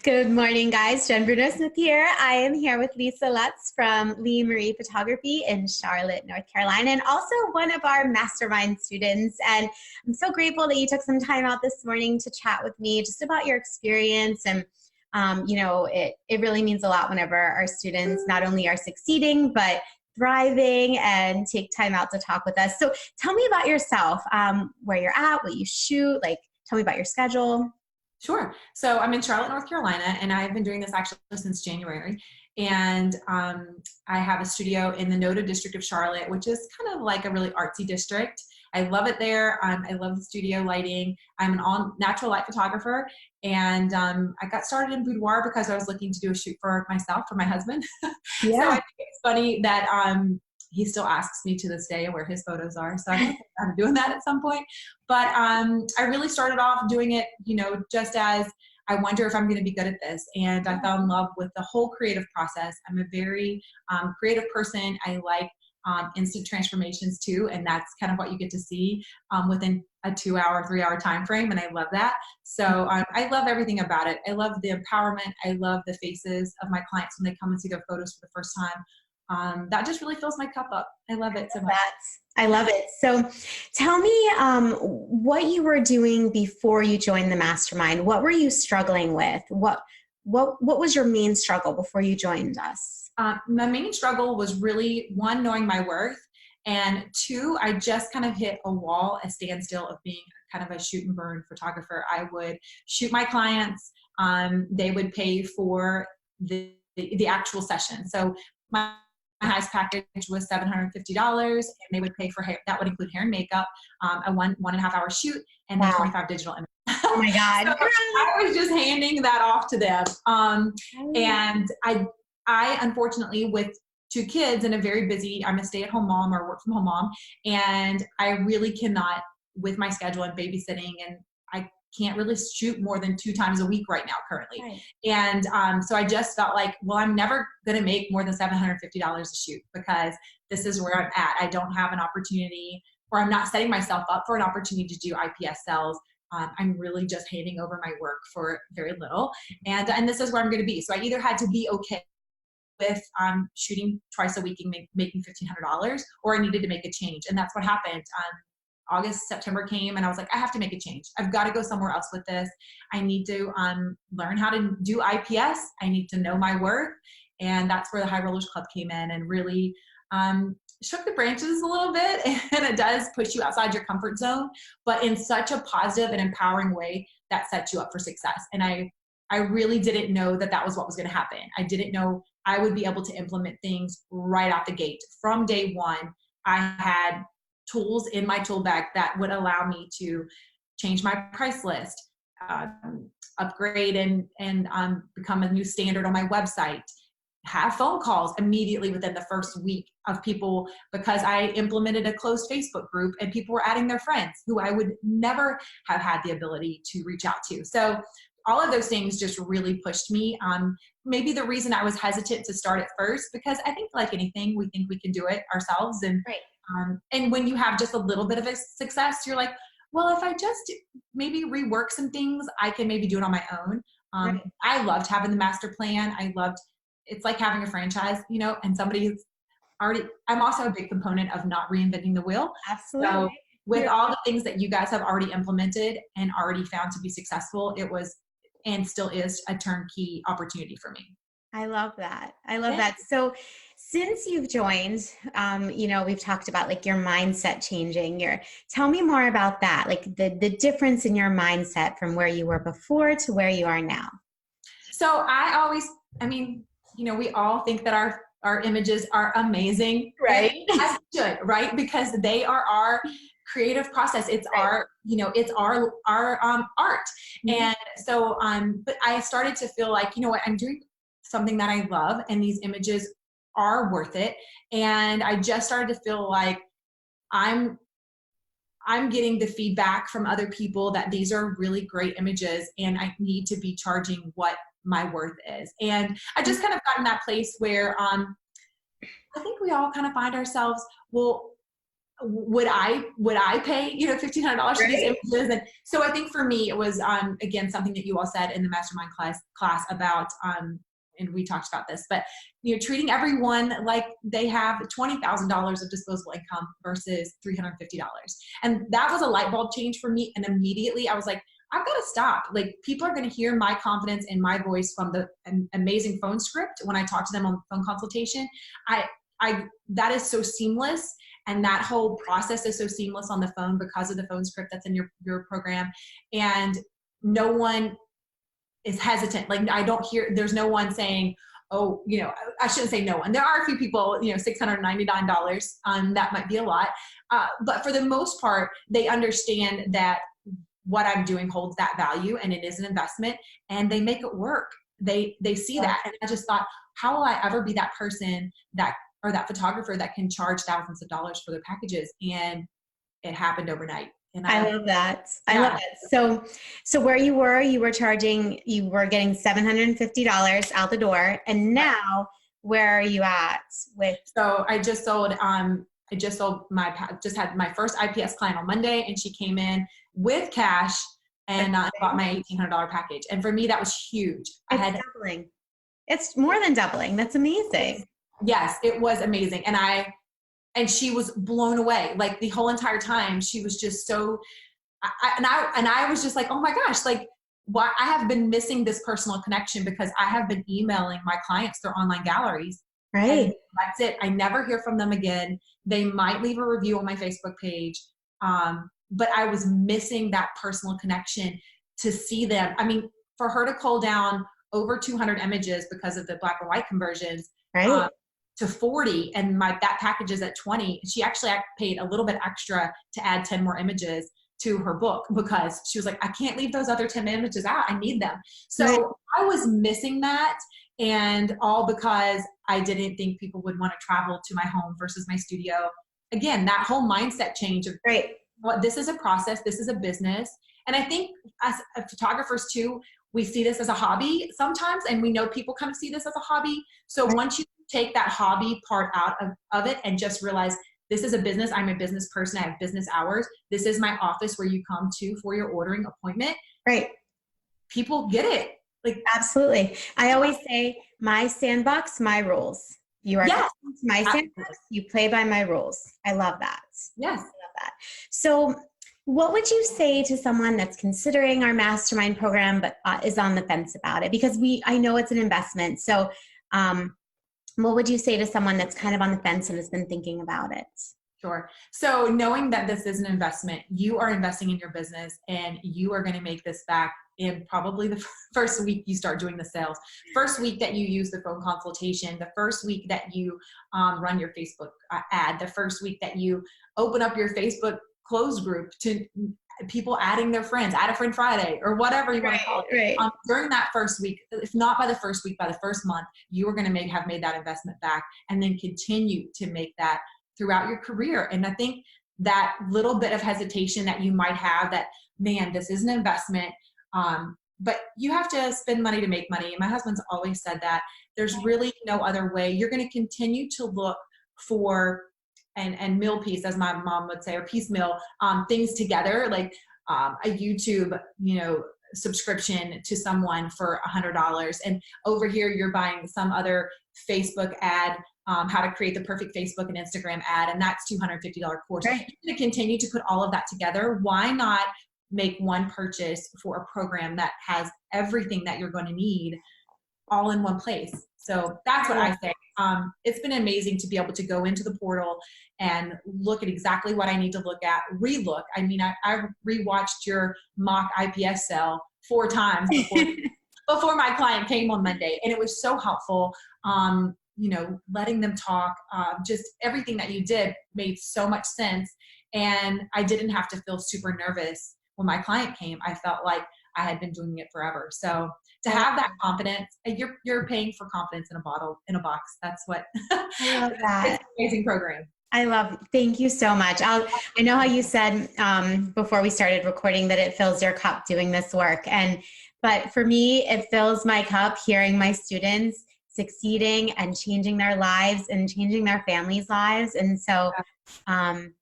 Good morning, guys. Jenn Bruno Smith here. I am here with Lisa Lutz from Lee Marie Photography in Charlotte, North Carolina, and also one of our Mastermind students. And I'm so grateful that you took some time out this morning to chat with me just about your experience. And, it really means a lot whenever our students not only are succeeding, but thriving and take time out to talk with us. So tell me about yourself, where you're at, what you shoot, tell me about your schedule. Sure. So I'm in Charlotte, North Carolina, and I've been doing this actually since January. And I have a studio in the NODA district of Charlotte, which is kind of like a really artsy district. I love it there. I love the studio lighting. I'm an all natural light photographer. And I got started in boudoir because I was looking to do a shoot for myself, for my husband. Yeah. So I think it's funny that he still asks me to this day where his photos are. So I'm doing that at some point. But I really started off doing it, just as I wonder if I'm going to be good at this. And I fell in love with the whole creative process. I'm a very creative person. I like instant transformations too. And that's kind of what you get to see within a 2-hour, 3-hour time frame. And I love that. So I love everything about it. I love the empowerment. I love the faces of my clients when they come and see their photos for the first time. That just really fills my cup up. I love it so much. I love it. So tell me what you were doing before you joined the Mastermind. What were you struggling with? What was your main struggle before you joined us? My main struggle was really, one, knowing my worth, and two, I just kind of hit a wall, a standstill of being kind of a shoot and burn photographer. I would shoot my clients. They would pay for the actual session. So my highest package was $750, and they would pay for hair. That would include hair and makeup, a 1.5 hour shoot, and then 25 digital images. Oh my God. So I was just handing that off to them. And I unfortunately, with 2 kids and a very busy, I'm a stay-at-home mom or work from home mom, and I really cannot, with my schedule and babysitting, and I can't really shoot more than 2 times a week right now currently. Right. And so I just felt like, well, I'm never going to make more than $750 a shoot because this is where I'm at. I don't have an opportunity, or I'm not setting myself up for an opportunity to do IPS sales. I'm really just handing over my work for very little. And this is where I'm going to be. So I either had to be okay with shooting twice a week and making $1,500, or I needed to make a change. And that's what happened. August, September came, and I was like, I have to make a change. I've got to go somewhere else with this. I need to learn how to do IPS. I need to know my worth. And that's where the High Rollers Club came in and really shook the branches a little bit. And it does push you outside your comfort zone, but in such a positive and empowering way that sets you up for success. And I really didn't know that was what was going to happen. I didn't know I would be able to implement things right out the gate. From day one, I had tools in my tool bag that would allow me to change my price list, upgrade and become a new standard on my website, have phone calls immediately within the first week of people, because I implemented a closed Facebook group and people were adding their friends who I would never have had the ability to reach out to. So all of those things just really pushed me. Maybe the reason I was hesitant to start at first, because I think like anything, we think we can do it ourselves. And right. And when you have just a little bit of a success, you're like, well, if I just maybe rework some things, I can maybe do it on my own. Right. I loved having the master plan. It's like having a franchise, and somebody's already, I'm also a big component of not reinventing the wheel. Absolutely. So with all the things that you guys have already implemented and already found to be successful, it was, and still is, a turnkey opportunity for me. I love that. I love that. So since you've joined, we've talked about like your mindset changing. Tell me more about that, like the difference in your mindset from where you were before to where you are now. So we all think that our images are amazing. Right. As should, right? Because they are our creative process. It's right. It's our art. Mm-hmm. And so, but I started to feel like, I'm doing something that I love, and these images are worth it. And I just started to feel like I'm getting the feedback from other people that these are really great images, and I need to be charging what my worth is. And I just kind of got in that place where I think we all kind of find ourselves, well, would I pay, $1,500 for these images? And so I think for me, it was, again, something that you all said in the mastermind class about, and we talked about this, but treating everyone like they have $20,000 of disposable income versus $350. And that was a light bulb change for me. And immediately I was like, I've got to stop. Like, people are going to hear my confidence and my voice from the amazing phone script when I talk to them on phone consultation. That is so seamless. And that whole process is so seamless on the phone because of the phone script that's in your program. And no one is hesitant. Like, I don't hear, there's no one saying, oh, I shouldn't say no one. There are a few people, $699, that might be a lot. But for the most part, they understand that what I'm doing holds that value and it is an investment, and they make it work. They see that. And I just thought, how will I ever be that person or that photographer that can charge thousands of dollars for their packages? And it happened overnight. And I love that. I love it. So where you were getting $750 out the door. And now where are you at with? So I just sold, just had my first IPS client on Monday, and she came in with cash and bought my $1,800 package. And for me, that was huge. Doubling. It's more than doubling. That's amazing. Yes, it was amazing. And she was blown away. Like, the whole entire time, she was just so, I was just like, oh my gosh, like, why I have been missing this personal connection because I have been emailing my clients their online galleries. Right. And that's it. I never hear from them again. They might leave a review on my Facebook page. But I was missing that personal connection to see them. I mean, for her to cull down over 200 images because of the black and white conversions, right. To 40, and that package is at 20. She actually paid a little bit extra to add 10 more images to her book because she was like, I can't leave those other 10 images out. I need them. So right. I was missing that, and all because I didn't think people would want to travel to my home versus my studio. Again, that whole mindset change of, right. Well, this is a process, this is a business. And I think as photographers too, we see this as a hobby sometimes, and we know people kind of see this as a hobby. So right. Once you take that hobby part out of it and just realize this is a business, I'm a business person, I have business hours, this is my office where you come to for your ordering appointment. Right. People get it. Like, absolutely. I always say, my sandbox, my rules. You are my sandbox, you play by my rules. I love that. Yes. I love that. So what would you say to someone that's considering our mastermind program, but is on the fence about it? Because I know it's an investment. So what would you say to someone that's kind of on the fence and has been thinking about it? Sure. So knowing that this is an investment, you are investing in your business, and you are going to make this back in probably the first week you start doing the sales, first week that you use the phone consultation, the first week that you run your Facebook ad, the first week that you open up your Facebook closed group to people adding their friends, add a friend Friday, or whatever you want to call it. Right. During that first week, if not by the first week, by the first month, you are going to have made that investment back, and then continue to make that throughout your career. And I think that little bit of hesitation that you might have, that, man, this is an investment, but you have to spend money to make money. And my husband's always said that there's really no other way. You're going to continue to look for and meal piece, as my mom would say, or piecemeal things together, like a YouTube, subscription to someone for $100. And over here, you're buying some other Facebook ad, how to create the perfect Facebook and Instagram ad, and that's $250 course. Right. You're going to continue to put all of that together. Why not make one purchase for a program that has everything that you're going to need all in one place? So that's what I say. It's been amazing to be able to go into the portal and look at exactly what I need to look at, relook. I mean, I rewatched your mock IPS sale 4 times before my client came on Monday. And it was so helpful. Letting them talk, just everything that you did made so much sense. And I didn't have to feel super nervous when my client came. I felt like I had been doing it forever. So to have that confidence, you're paying for confidence in a box. That's what I love that. It's an amazing program. Thank you so much. I know how you said before we started recording that it fills your cup doing this work. But for me, it fills my cup hearing my students succeeding and changing their lives and changing their families' lives. And so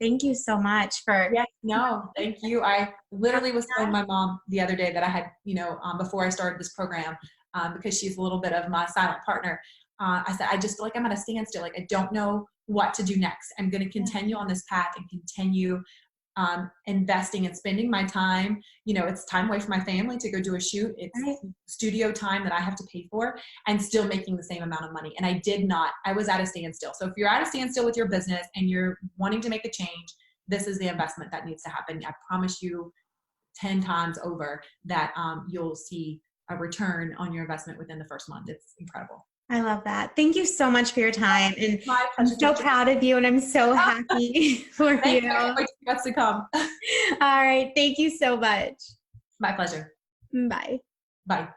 thank you so much for. Yeah, no, thank you. I literally was telling my mom the other day that I had, before I started this program, because she's a little bit of my silent partner. I said, I just feel like I'm at a standstill. Like, I don't know what to do next. I'm going to continue on this path and continue investing and spending my time. It's time away from my family to go do a shoot. It's studio time that I have to pay for, and still making the same amount of money. And I was at a standstill. So if you're at a standstill with your business and you're wanting to make a change, this is the investment that needs to happen. I promise you 10 times over that you'll see a return on your investment within the first month. It's incredible. I love that. Thank you so much for your time. And I'm so proud of you, and I'm so happy for you. What's to come. All right. Thank you so much. My pleasure. Bye. Bye.